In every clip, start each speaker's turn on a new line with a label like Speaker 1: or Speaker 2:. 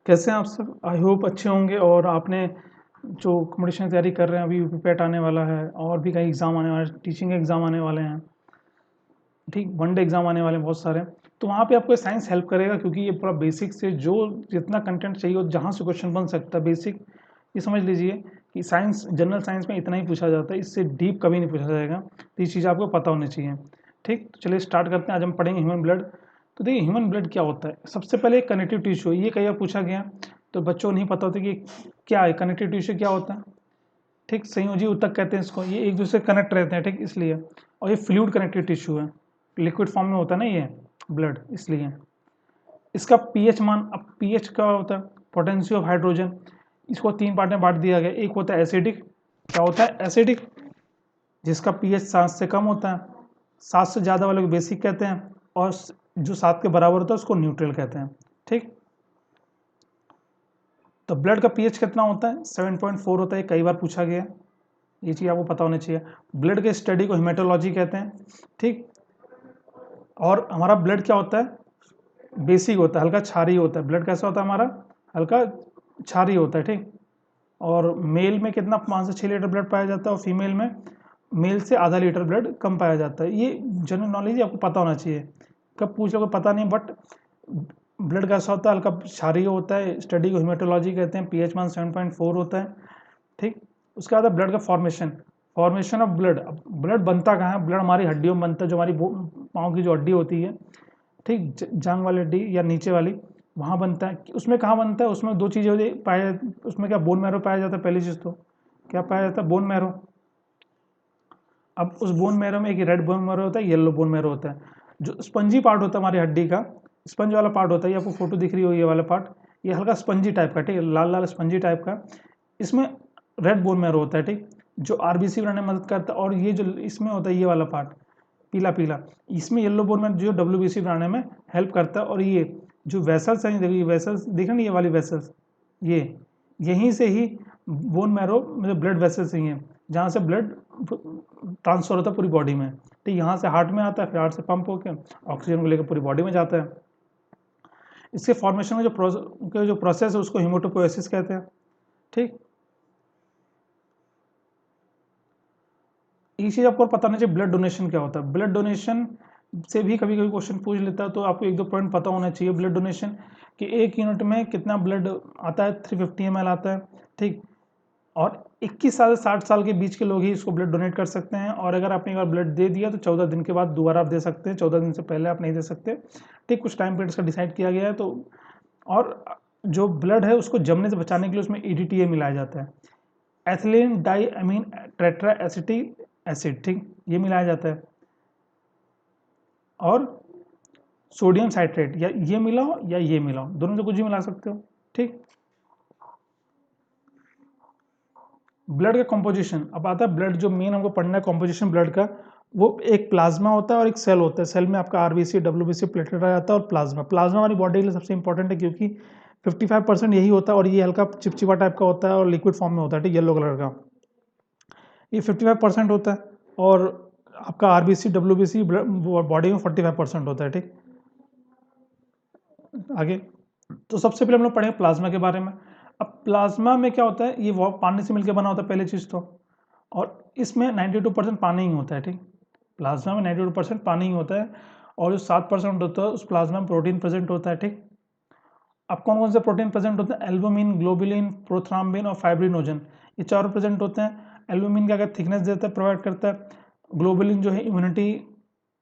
Speaker 1: कैसे हैं आप सब? आई होप अच्छे होंगे। और आपने जो कॉम्पिटिशन की तैयारी कर रहे हैं, अभी यूपीपैट आने वाला है और भी कई एग्ज़ाम आने वाले हैं, टीचिंग के एग्ज़ाम आने वाले हैं, ठीक, वन डे एग्ज़ाम आने वाले हैं बहुत सारे। तो वहाँ पे आपको साइंस हेल्प करेगा, क्योंकि ये पूरा बेसिक से जो जितना कंटेंट चाहिए हो, जहाँ से क्वेश्चन बन सकता है बेसिक, ये समझ लीजिए कि साइंस, जनरल साइंस में इतना ही पूछा जाता है, इससे डीप कभी नहीं पूछा जाएगा। तो ये चीज़ आपको पता होनी चाहिए। ठीक, तो चलिए स्टार्ट करते हैं। आज हम पढ़ेंगे ह्यूमन ब्लड। तो देखिए ह्यूमन ब्लड क्या होता है। सबसे पहले कनेक्टिव टिश्यू, ये कई बार पूछा गया, तो बच्चों को नहीं पता होता कि क्या है कनेक्टिव टिश्यू, क्या होता है। ठीक, संयोजी ऊतक कहते हैं इसको। ये एक दूसरे से कनेक्ट रहते हैं, ठीक, इसलिए। और ये फ्लूइड कनेक्टिव टिश्यू है, लिक्विड फॉर्म में होता है ना ये ब्लड, इसलिए। इसका पीएच मान, अब पीएच का होता है पोटेंसी ऑफ हाइड्रोजन। इसको तीन पार्ट में बांट दिया गया। एक होता है एसिडिक, क्या होता है एसिडिक, जिसका पीएच 7 से कम होता है। 7 से ज़्यादा वाले को बेसिक कहते हैं, और जो 7 के बराबर होता है उसको न्यूट्रल कहते हैं। ठीक, तो ब्लड का पीएच कितना होता है? 7.4 होता है, कई बार पूछा गया, ये चीज़ आपको पता होनी चाहिए। ब्लड के स्टडी को हेमेटोलॉजी कहते हैं। ठीक, और हमारा ब्लड क्या होता है? बेसिक होता है, हल्का क्षारीय होता है। ब्लड कैसा होता है हमारा? हल्का क्षारीय होता है। ठीक, और मेल में कितना 5 से 6 लीटर ब्लड पाया जाता है, और फीमेल में मेल से आधा लीटर ब्लड कम पाया जाता है। ये जनरल नॉलेज आपको पता होना चाहिए। कब पूछ लो पता नहीं, बट ब्लड कैसा होता है? हल्का क्षारीय होता है। स्टडी को हेमेटोलॉजी कहते हैं। पीएच मान 7.4 होता है। ठीक, उसके बाद ब्लड का फॉर्मेशन, फॉर्मेशन ऑफ ब्लड। अब ब्लड बनता कहाँ है? ब्लड हमारी हड्डियों में बनता है, जो हमारी पाँव की जो हड्डी होती है, ठीक, जांग वाली हड्डी या नीचे वाली, वहाँ बनता है। उसमें कहाँ बनता है? उसमें दो चीज़ें होती पाया, उसमें क्या बोन मैरो पाया जाता है। पहली चीज़ तो क्या पाया जाता है? Bone marrow. अब उस बोन मैरो में एक रेड बोन मैरो होता है, येलो बोन मैरो होता है। जो स्पंजी पार्ट होता है हमारी हड्डी का, स्पंज वाला पार्ट होता है, ये आपको फोटो दिख रही हो, ये वाला पार्ट, ये हल्का स्पंजी टाइप का, ठीक है, लाल लाल स्पंजी टाइप का। इसमें रेड बोन मैरो होता है, ठीक, जो आरबीसी बनाने में मदद करता है। और ये जो इसमें होता है, ये वाला पार्ट पीला पीला, इसमें येलो बोन मैरो जो डब्ल्यूबीसी बनाने में हेल्प करता है। और ये जो वेसल्स हैं, देखिए ये वेसल्स दिख रहे ना, ये वाली वेसल्स, ये यहीं से ही बोन मैरो मतलब ब्लड वेसल्स ही हैं, जहाँ से ब्लड ट्रांसफर होता है पूरी बॉडी में। ठीक, यहाँ से हार्ट में आता है, फिर हार्ट से पंप होकर ऑक्सीजन को लेकर पूरी बॉडी में जाता है। इसके फॉर्मेशन में जो प्रोसेस है उसको हीमोटोपोएसिस कहते हैं। ठीक, ये चीज़ आपको पता होना चाहिए ब्लड डोनेशन क्या होता है। ब्लड डोनेशन से भी कभी कभी क्वेश्चन पूछ लेता है, तो आपको एक दो पॉइंट पता होना चाहिए। ब्लड डोनेशन कि एक यूनिट में कितना ब्लड आता है, 350 ml आता है। ठीक, और 21 साल से 60 साल के बीच के लोग ही इसको ब्लड डोनेट कर सकते हैं। और अगर आपने एक बार ब्लड दे दिया तो 14 दिन के बाद दोबारा आप दे सकते हैं, 14 दिन से पहले आप नहीं दे सकते। ठीक, कुछ टाइम पीरियड्स का डिसाइड किया गया है। तो और जो ब्लड है उसको जमने से बचाने के लिए उसमें EDTA मिलाया जाता है, एथिलीन डाई अमीन टेट्रा एसिटिक एसिड। ठीक, ये मिलाया जाता है। और सोडियम साइट्रेट, या ये मिलाओ या ये मिलाओ, दोनों से कुछ भी मिला सकते हो। ठीक, ब्लड का कॉम्पोजिशन, अब आता है ब्लड जो मेन हमको पढ़ना है कॉम्पोजिशन ब्लड का, वो एक प्लाज्मा होता है और एक सेल होता है। सेल में आपका आरबीसी, डब्ल्यूबीसी, प्लेटलेट आ जाता है, और प्लाज्मा, प्लाज्मा हमारी बॉडी के लिए सबसे इंपॉर्टेंट है, क्योंकि 55% यही होता है। और ये हल्का चिपचिपा टाइप का होता है और लिक्विड फॉर्म में होता है, ठीक, येलो कलर का, ये 55% होता है। और आपका आरबीसी, डब्ल्यूबीसी बॉडी में 45% होता है। ठीक, आगे, तो सबसे पहले हम लोग पढ़ेंगे प्लाज्मा के बारे में। अब प्लाज्मा में क्या होता है? ये वो पानी से मिलकर बना होता है पहली चीज़ तो, और इसमें 92% पानी ही होता है। ठीक, प्लाज्मा में 92% पानी ही होता है, और जो 7% होता है उस प्लाज्मा में प्रोटीन प्रेजेंट होता है। ठीक, अब कौन कौन से प्रोटीन प्रेजेंट होते हैं? एल्बुमिन, ग्लोबुलिन, प्रोथ्राम्बिन और फाइब्रिनोजन, ये चारों प्रेजेंट होते हैं। एल्बुमिन क्या थिकनेस देता है, प्रोवाइड करता है। ग्लोबुलिन जो है इम्यूनिटी,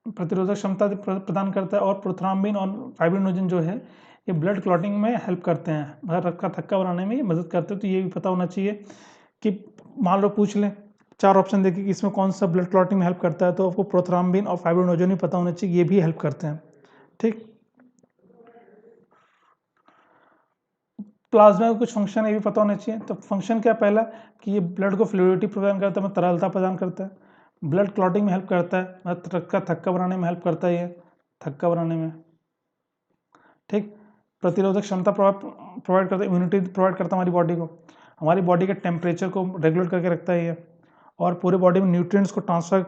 Speaker 1: प्रतिरोधक क्षमता प्रदान करता है। और प्रोथ्राम्बिन और फाइब्रिनोजन जो है ये ब्लड क्लॉटिंग में हेल्प करते हैं, मतलब रक्त का थक्का बनाने में ये मदद करते हैं। तो ये भी पता होना चाहिए कि मान लो पूछ लें, चार ऑप्शन देखिए कि इसमें कौन सा ब्लड क्लॉटिंग में हेल्प करता है, तो आपको प्रोथ्राम्बिन और फाइब्रिनोजन भी पता होना चाहिए, ये भी हेल्प करते हैं। ठीक, प्लाज्मा का कुछ फंक्शन ये भी पता होना चाहिए। तो फंक्शन क्या? पहला कि ये ब्लड को फ्लूइडिटी प्रदान करता है, मतलब तरलता प्रदान करता है। ब्लड क्लॉटिंग में हेल्प करता है, मतलब रक्त का थक्का बनाने में हेल्प करता है, ये थक्का बनाने में। ठीक, प्रतिरोधक क्षमता प्रोवाइड करता है, इम्यूनिटी प्रोवाइड करता है हमारी बॉडी को, हमारी बॉडी के टेम्परेचर को रेगुलेट करके रखता है ये। और पूरे बॉडी में न्यूट्रिएंट्स को ट्रांसफर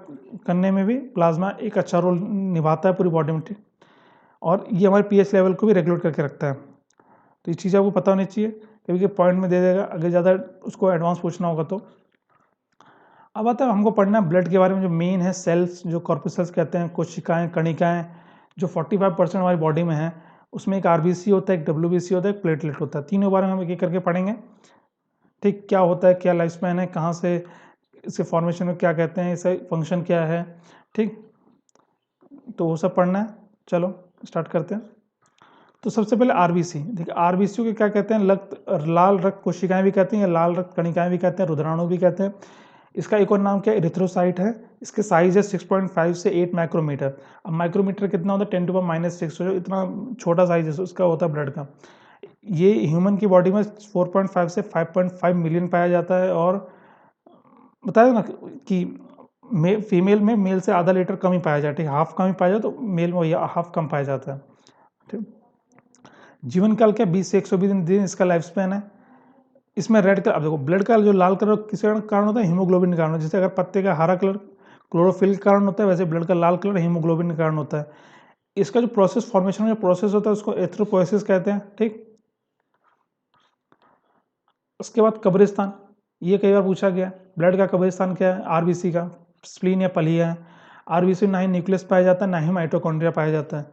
Speaker 1: करने में भी प्लाज्मा एक अच्छा रोल निभाता है पूरी बॉडी में। ठीक, और ये हमारे पीएच लेवल को भी रेगुलेट करके रखता है। तो ये चीज़ आपको पता होनी चाहिए, कभी के पॉइंट में दे देगा अगर ज़्यादा उसको एडवांस पूछना होगा तो। अब आता है हमको पढ़ना है ब्लड के बारे में, जो मेन है सेल्स, जो कॉर्पसेल्स कहते हैं, कोशिकाएं, कणिकाएं, जो 45% हमारी बॉडी में है, उसमें एक आरबीसी होता है, एक डब्ल्यूबीसी होता है, एक प्लेटलेट होता है। तीनों बारे में हम एक एक करके पढ़ेंगे। ठीक, क्या होता है, क्या लाइफ स्पैन है, कहाँ से इसके फॉर्मेशन में क्या कहते हैं, इसका फंक्शन क्या है, ठीक, तो वो सब पढ़ना है। चलो स्टार्ट करते हैं। तो सबसे पहले आरबीसी, देखिए आरबीसी को क्या कहते हैं, लाल रक्त कोशिकाएं भी कहते हैं, या लाल रक्त कणिकाएं भी कहते हैं, रुद्राणु भी कहते हैं। इसका एक और नाम क्या है, इरिथ्रोसाइट है। इसके साइज है 6.5 से 8 माइक्रोमीटर। अब माइक्रोमीटर कितना होता है, 10⁻⁻⁶, जो इतना छोटा साइज है उसका होता है ब्लड का। ये ह्यूमन की बॉडी में 4.5 से 5.5 मिलियन पाया जाता है। और बताया ना कि फीमेल में मेल से आधा लीटर कम ही पाया जाता है, हाफ कम ही पाया जाता है, तो मेल में हाफ कम पाया जाता है। ठीक, जीवन काल क्या 20 से 120 दिन इसका लाइफ स्पैन है। इसमें रेड कलर, अब देखो ब्लड का जो लाल कलर किस कारण होता है, हीमोग्लोबिन के कारण। जैसे अगर पत्ते का हरा कलर क्लोरोफिल के कारण होता है, वैसे ब्लड का लाल कलर हीमोग्लोबिन के कारण होता है। इसका जो प्रोसेस, फॉर्मेशन का प्रोसेस होता है, उसको एथ्रोपोएसिस कहते हैं। ठीक, उसके बाद कब्रिस्तान, ये कई बार पूछा गया, ब्लड का कब्रिस्तान क्या है, आरबीसी का स्प्लीन या पलिया है। आरबीसी ना ही न्यूक्लियस पाया जाता है, ना ही माइटोकॉन्ड्रिया पाया जाता है।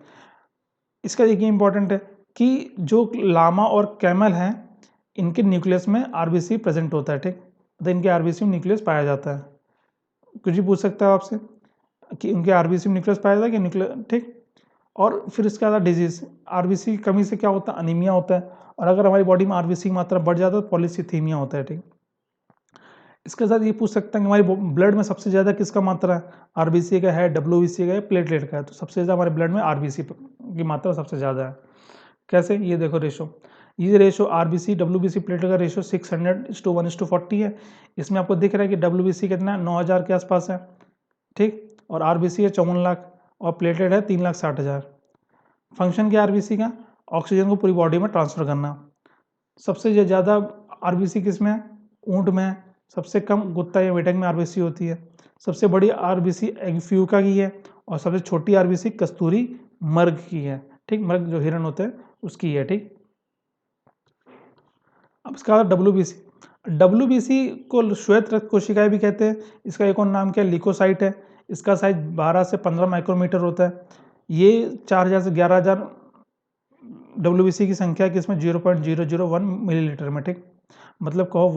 Speaker 1: इसका एक इंपॉर्टेंट है कि जो लामा और कैमल हैं, इनके न्यूक्लियस में आरबीसी प्रेजेंट होता है। ठीक, तो इनके आरबीसी में न्यूक्लियस पाया जाता है। कुछ भी पूछ सकता है आपसे कि उनके आरबीसी में न्यूक्लियस पाया जाता है कि न्यूक्लियस। ठीक, और फिर इसके बाद डिजीज, आरबीसी की कमी से क्या होता है, अनीमिया होता है। और अगर हमारी बॉडी में आरबीसी की मात्रा बढ़ जाता है तो पॉलीसिथीमिया होता है। ठीक, इसके साथ ये पूछ सकते हैं कि हमारी ब्लड में सबसे ज़्यादा किसका मात्रा है, आरबीसी का है, डब्ल्यूबीसी का है, प्लेटलेट का है। तो सबसे ज़्यादा हमारे ब्लड में आरबीसी की मात्रा सबसे ज़्यादा है। कैसे, ये देखो रेशो, ये रेशो आरबीसी डब्ल्यूबीसी प्लेटलेट का रेशो 600:1:40 है। इसमें आपको दिख रहा है कि डब्ल्यूबीसी कितना 9,000 के आसपास है। ठीक, और आरबीसी है 54 लाख, और प्लेटलेट है 3,60,000। फंक्शन क्या आरबीसी का, ऑक्सीजन को पूरी बॉडी में ट्रांसफर करना। सबसे ज़्यादा आरबीसी किस में है, ऊँट में है। सबसे कम कुत्ता या मेंढक में आरबीसी होती है। सबसे बड़ी आरबीसी एग्फ्यूका की है, और सबसे छोटी आरबीसी कस्तूरी मर्ग की है। ठीक, मर्ग जो हिरण होते हैं उसकी है। ठीक, अब इसका डब्ल्यूबीसी को श्वेत रक्त कोशिकाएं भी कहते हैं। इसका एक और नाम क्या है, लिकोसाइट है। इसका साइज 12 से 15 माइक्रोमीटर होता है। ये 4,000 से 11,000 डब्ल्यूबीसी की संख्या है कि इसमें 0.001 मिलीलीटर में। ठीक, मतलब कहो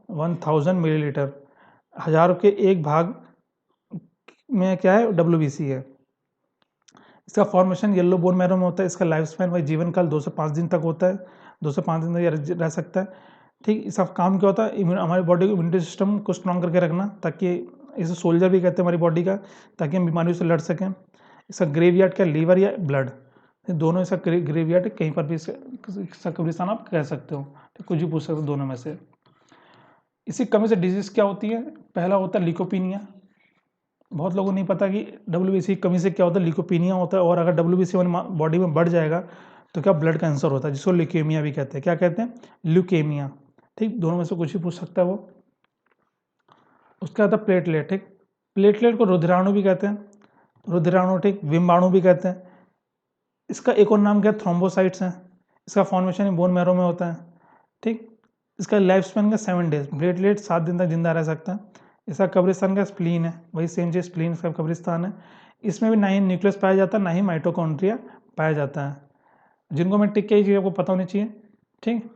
Speaker 1: 1/1000 मिलीलीटर, हजार के एक भाग में क्या है, डब्ल्यूबीसी है। इसका फॉर्मेशन येलो बोन मैरो में होता है। इसका लाइफ स्पैन भाई जीवन काल 2 से 5 दिन तक होता है, 2 से 5 दिन तक रह सकता है। ठीक, इसका काम क्या होता है, हमारी बॉडी को इम्यूनिटी सिस्टम को स्ट्रॉन्ग करके रखना, ताकि इसे सोल्जर भी कहते हैं हमारी बॉडी का, ताकि हम बीमारियों से लड़ सकें। इसका ग्रेवयार्ड क्या, लीवर या ब्लड, दोनों। इसका ग्रेवयार्ड कहीं पर भी इसका कब्रिस्तान आप कह सकते हो। तो कुछ भी पूछ सकते हो दोनों में से। इसी कमी से डिजीज क्या होती है, पहला होता है लिकोपीनिया। बहुत लोगों को नहीं पता कि डब्ल्यूबीसी की कमी से क्या होता है, लिकोपीनिया होता है। और अगर डब्ल्यूबीसी हमारी बॉडी में बढ़ जाएगा तो क्या ब्लड कैंसर होता है, जिसको ल्यूकेमिया भी कहते हैं। क्या कहते हैं, ल्यूकेमिया। ठीक, दोनों में से कुछ भी पूछ सकता है वो। उसका आता है प्लेटलेट। ठीक, प्लेटलेट को रुधिराणु भी कहते हैं, रुधिराणु। ठीक, विम्बाणु भी कहते हैं। इसका एक और नाम क्या है, थ्रोम्बोसाइट्स हैं। इसका फॉर्मेशन बोन मैरो में होता है। ठीक, इसका लाइफ स्पैन का 7 डेज। प्लेटलेट 7 दिन तक जिंदा रह सकता है। इसका कब्रिस्तान का स्प्लीन है, वही सेम चीज, स्प्लीन इसका कब्रिस्तान है। इसमें भी ना ही न्यूक्लियस पाया जाता है, ना ही माइटोकॉन्ड्रिया पाया जाता है। जिनको मैं टिक के चीज़ आपको पता होनी चाहिए। ठीक,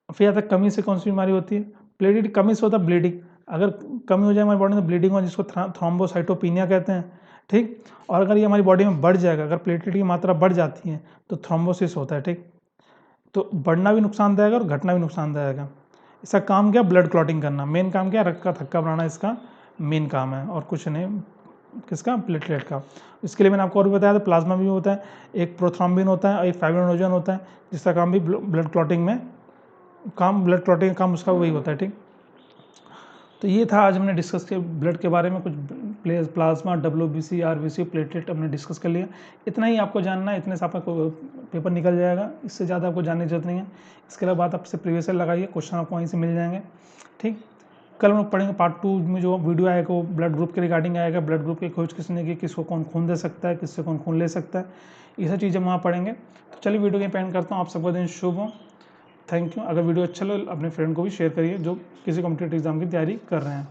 Speaker 1: फिर आता है कमी से कौन सी बीमारी होती है, प्लेटलेट कमी से होता है ब्लीडिंग। अगर कमी हो जाए हमारी बॉडी में ब्लीडिंग हो, जिसको थ्रोम्बोसाइटोपिनिया कहते हैं। ठीक, और अगर ये हमारी बॉडी में बढ़ जाएगा, अगर प्लेटलेट की मात्रा बढ़ जाती है तो थ्रोम्बोसिस होता है। ठीक, तो बढ़ना भी नुकसानदायक है और घटना भी नुकसानदायक है। इसका काम क्या, ब्लड क्लॉटिंग करना। मेन काम क्या, रक्त का थक्का बनाना इसका मेन काम है, और कुछ नहीं। किसका, प्लेटलेट का। इसके लिए मैंने आपको और भी बताया था, प्लाज्मा भी होता है, एक प्रोथ्रोम्बिन होता है और एक फाइब्रिनोजन होता है, जिसका काम भी ब्लड क्लॉटिंग में ब्लड क्लॉटिंग का काम उसका वही होता है। ठीक, तो ये था आज हमने डिस्कस किया ब्लड के बारे में, कुछ प्लाज्मा, डब्ल्यूबीसी, आरबीसी, प्लेटलेट हमने डिस्कस कर लिया। इतना ही आपको जानना है, इतने से आपका पेपर निकल जाएगा। इससे ज़्यादा आपको जानने की जरूरत नहीं है। इसके अलावा बात आपसे प्रीवियस ईयर लगाइए, क्वेश्चन आपको वहीं से मिल जाएंगे। ठीक, कल हम लोग पढ़ेंगे पार्ट 2 में जो वीडियो आएगा वो ब्लड ग्रुप के रिगार्डिंग आएगा, ब्लड ग्रुप की खोज किसने की, किसको कौन खून दे सकता है, किससे कौन खून ले सकता है, ये सब चीज़ें वहाँ पढ़ेंगे। तो चलिए वीडियो के एंड करता हूँ, आप सबका दिन शुभ हो। Thank you. अगर वीडियो अच्छा लगे अपने फ्रेंड को भी शेयर करिए जो किसी कॉम्पिटिटिव एग्जाम की तैयारी कर रहे हैं।